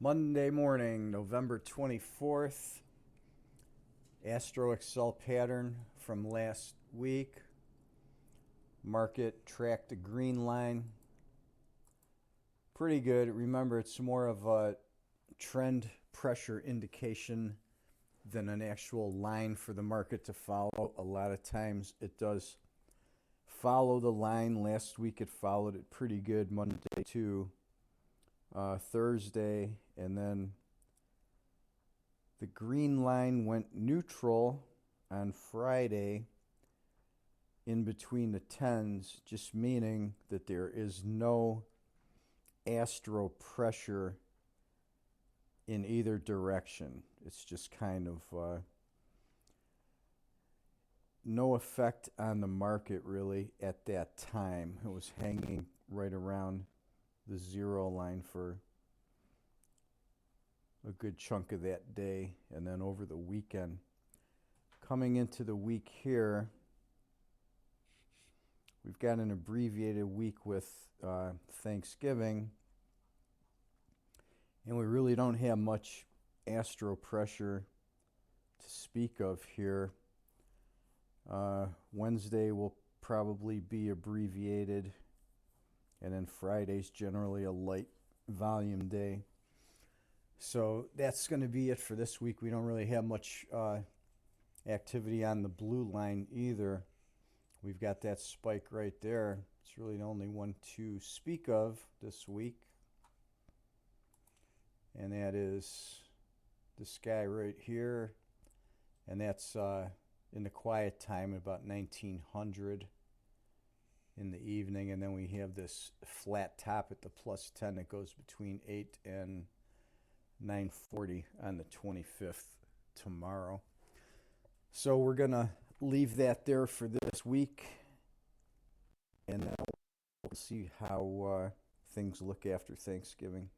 Monday morning, November 24th. Astro Excel pattern from last week. Market tracked the green line. Pretty good. Remember, it's more of a trend pressure indication than an actual line for the market to follow. A lot of times it does follow the line. Last week it followed it pretty good. Monday too. Thursday, and then the green line went neutral on Friday in between the tens, just meaning that there is no astro pressure in either direction. It's just kind of no effect on the market really at that time. It was hanging right around the zero line for a good chunk of that day, and then over the weekend. Coming into the week here, we've got an abbreviated week with Thanksgiving, and we really don't have much astro pressure to speak of here. Wednesday will probably be abbreviated, and then Friday's generally a light volume day. So that's going to be it for this week. We don't really have much activity on the blue line either. We've got that spike right there. It's really the only one to speak of this week. And that is this guy right here. And that's in the quiet time, about 1900 in the evening. And then we have this flat top at the plus 10 that goes between 8 and 9:40 on the 25th tomorrow. So we're going to leave that there for this week, and then we'll see how things look after Thanksgiving.